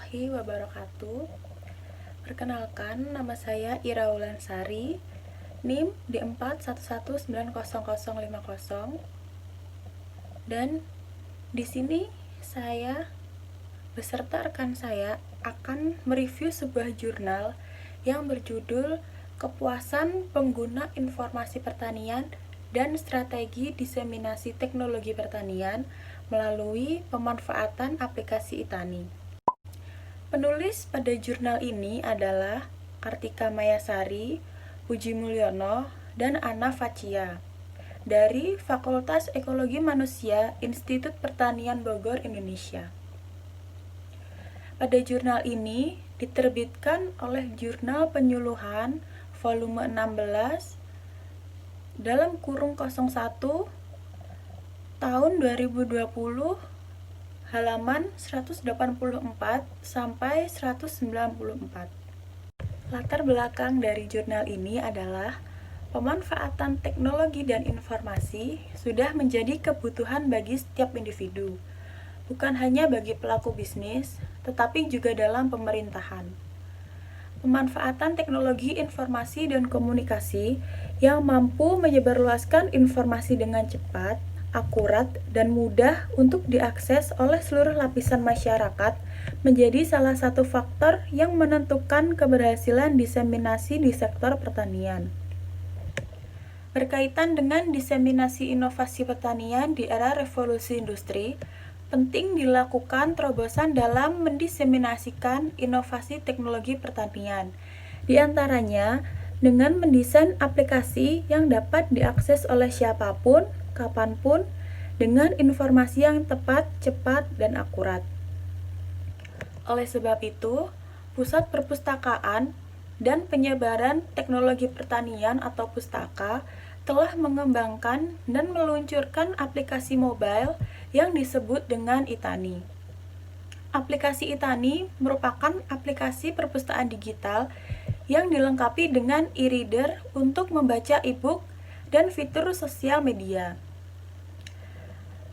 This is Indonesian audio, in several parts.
warahmatullahi wabarakatuh. Perkenalkan, nama saya Ira Wulansari, NIM D4119050. Dan di sini saya beserta rekan saya akan mereview sebuah jurnal yang berjudul Kepuasan Pengguna Informasi Pertanian dan Strategi Diseminasi Teknologi Pertanian melalui pemanfaatan aplikasi Itani. Penulis pada jurnal ini adalah Kartika Mayasari, Puji Mulyono, dan Anna Facia dari Fakultas Ekologi Manusia Institut Pertanian Bogor, Indonesia. Pada jurnal ini diterbitkan oleh Jurnal Penyuluhan volume 16 dalam kurung 01 tahun 2020 halaman 184 sampai 194. Latar belakang dari jurnal ini adalah pemanfaatan teknologi dan informasi sudah menjadi kebutuhan bagi setiap individu, bukan hanya bagi pelaku bisnis, tetapi juga dalam pemerintahan. Pemanfaatan teknologi informasi dan komunikasi yang mampu menyebarluaskan informasi dengan cepat, akurat, dan mudah untuk diakses oleh seluruh lapisan masyarakat menjadi salah satu faktor yang menentukan keberhasilan diseminasi di sektor pertanian. Berkaitan dengan diseminasi inovasi pertanian di era revolusi industri, penting dilakukan terobosan dalam mendiseminasikan inovasi teknologi pertanian. Di antaranya, dengan mendesain aplikasi yang dapat diakses oleh siapapun, kapanpun, dengan informasi yang tepat, cepat, dan akurat. Oleh sebab itu, Pusat Perpustakaan dan Penyebaran Teknologi Pertanian atau Pustaka telah mengembangkan dan meluncurkan aplikasi mobile yang disebut dengan Itani. Aplikasi Itani merupakan aplikasi perpustakaan digital yang dilengkapi dengan e-reader untuk membaca e-book dan fitur sosial media.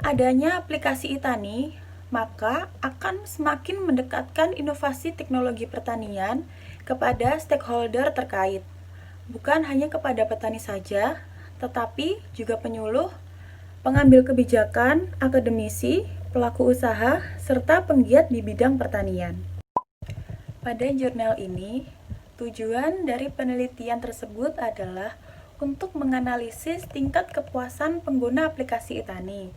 Adanya aplikasi Itani, maka akan semakin mendekatkan inovasi teknologi pertanian kepada stakeholder terkait, bukan hanya kepada petani saja, tetapi juga penyuluh, pengambil kebijakan, akademisi, pelaku usaha, serta penggiat di bidang pertanian. Pada jurnal ini, tujuan dari penelitian tersebut adalah untuk menganalisis tingkat kepuasan pengguna aplikasi Itani.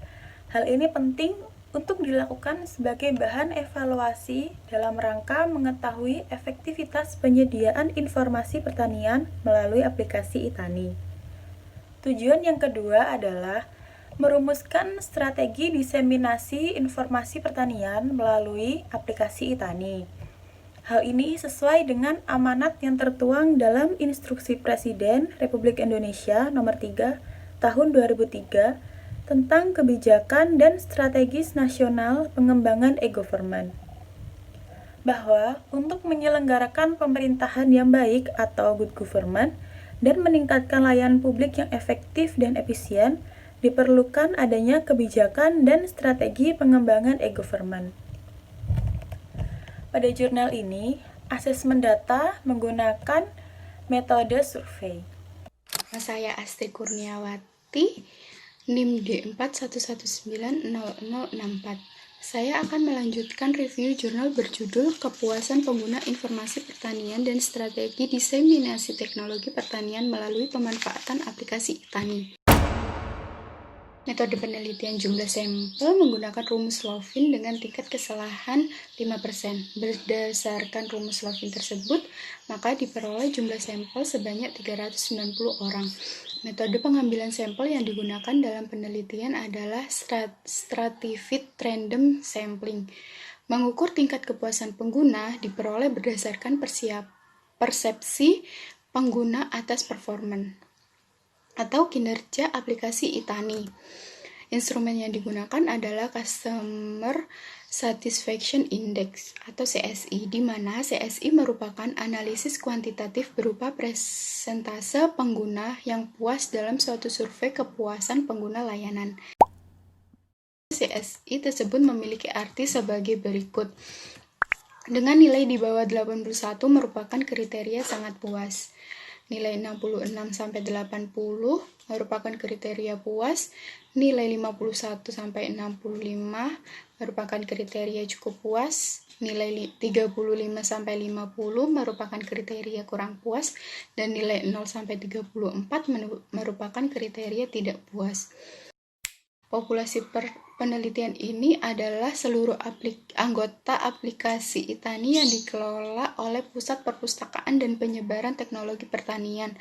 Hal ini penting untuk dilakukan sebagai bahan evaluasi dalam rangka mengetahui efektivitas penyediaan informasi pertanian melalui aplikasi Itani. Tujuan yang kedua adalah merumuskan strategi diseminasi informasi pertanian melalui aplikasi Itani. Hal ini sesuai dengan amanat yang tertuang dalam Instruksi Presiden Republik Indonesia Nomor 3 Tahun 2003 tentang kebijakan dan strategis nasional pengembangan e-government. Bahwa untuk menyelenggarakan pemerintahan yang baik atau good government dan meningkatkan layanan publik yang efektif dan efisien, diperlukan adanya kebijakan dan strategi pengembangan e-government. Pada jurnal ini, asesmen data menggunakan metode survei. Saya Astri Kurniawati, NIM D411900064. Saya akan melanjutkan review jurnal berjudul Kepuasan Pengguna Informasi Pertanian dan Strategi Diseminasi Teknologi Pertanian melalui Pemanfaatan Aplikasi Itani. Metode penelitian jumlah sampel menggunakan rumus Lovin dengan tingkat kesalahan 5%. Berdasarkan rumus Lovin tersebut, maka diperoleh jumlah sampel sebanyak 390 orang. Metode pengambilan sampel yang digunakan dalam penelitian adalah stratified random sampling. Mengukur tingkat kepuasan pengguna diperoleh berdasarkan persepsi pengguna atas performance atau kinerja aplikasi Itani. Instrumen yang digunakan adalah Customer Satisfaction Index atau CSI, di mana CSI merupakan analisis kuantitatif berupa persentase pengguna yang puas dalam suatu survei kepuasan pengguna layanan. CSI tersebut memiliki arti sebagai berikut. Dengan nilai di bawah 81 merupakan kriteria sangat puas. Nilai 66-80 merupakan kriteria puas. Nilai 51-65 merupakan kriteria cukup puas. Nilai 35-50 merupakan kriteria kurang puas. Dan nilai 0-34 merupakan kriteria tidak puas. Populasi penelitian ini adalah seluruh anggota aplikasi Itani yang dikelola oleh Pusat Perpustakaan dan Penyebaran Teknologi Pertanian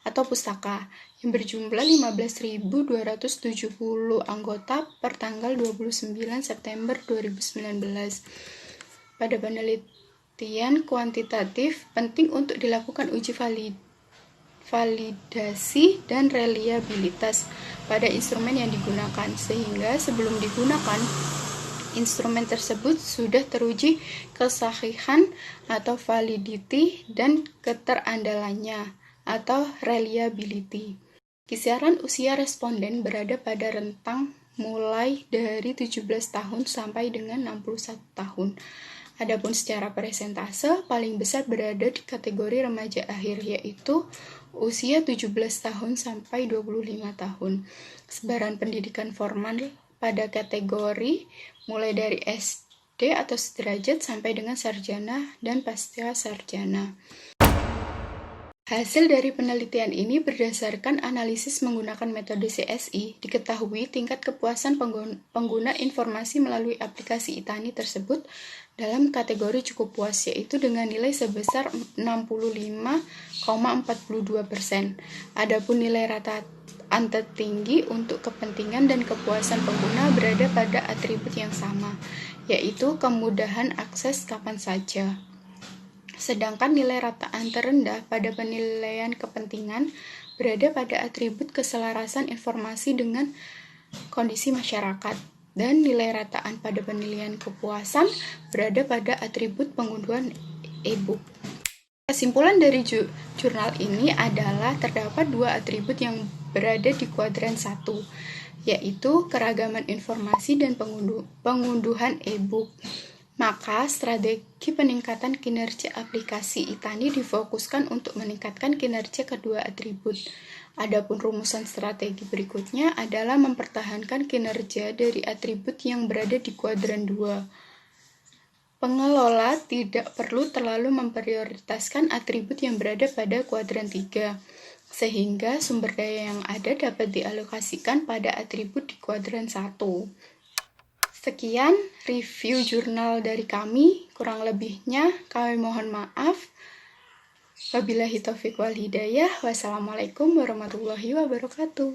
atau Pustaka yang berjumlah 15.270 anggota per tanggal 29 September 2019. Pada penelitian kuantitatif, penting untuk dilakukan uji validasi dan reliabilitas pada instrumen yang digunakan, sehingga sebelum digunakan, instrumen tersebut sudah teruji kesahihan atau validity dan keterandalannya atau reliability. Kisaran usia responden berada pada rentang mulai dari 17 tahun sampai dengan 61 tahun. Adapun secara persentase, paling besar berada di kategori remaja akhir, yaitu usia 17 tahun sampai 25 tahun. Sebaran pendidikan formal pada kategori mulai dari SD atau sederajat sampai dengan sarjana dan pasca sarjana. Hasil dari penelitian ini berdasarkan analisis menggunakan metode CSI, diketahui tingkat kepuasan pengguna informasi melalui aplikasi Itani tersebut dalam kategori cukup puas, yaitu dengan nilai sebesar 65,42%. Adapun nilai rata tertinggi untuk kepentingan dan kepuasan pengguna berada pada atribut yang sama, yaitu kemudahan akses kapan saja. Sedangkan nilai rataan terendah pada penilaian kepentingan berada pada atribut keselarasan informasi dengan kondisi masyarakat, dan nilai rataan pada penilaian kepuasan berada pada atribut pengunduhan e-book. Kesimpulan dari jurnal ini adalah terdapat dua atribut yang berada di kuadran 1, yaitu keragaman informasi dan pengunduhan e-book. Maka, strategi peningkatan kinerja aplikasi Itani difokuskan untuk meningkatkan kinerja kedua atribut. Adapun rumusan strategi berikutnya adalah mempertahankan kinerja dari atribut yang berada di kuadran 2. Pengelola tidak perlu terlalu memprioritaskan atribut yang berada pada kuadran 3, sehingga sumber daya yang ada dapat dialokasikan pada atribut di kuadran 1. Sekian review jurnal dari kami, kurang lebihnya kami mohon maaf. Wabillahi taufiq wal hidayah. Wassalamualaikum warahmatullahi wabarakatuh.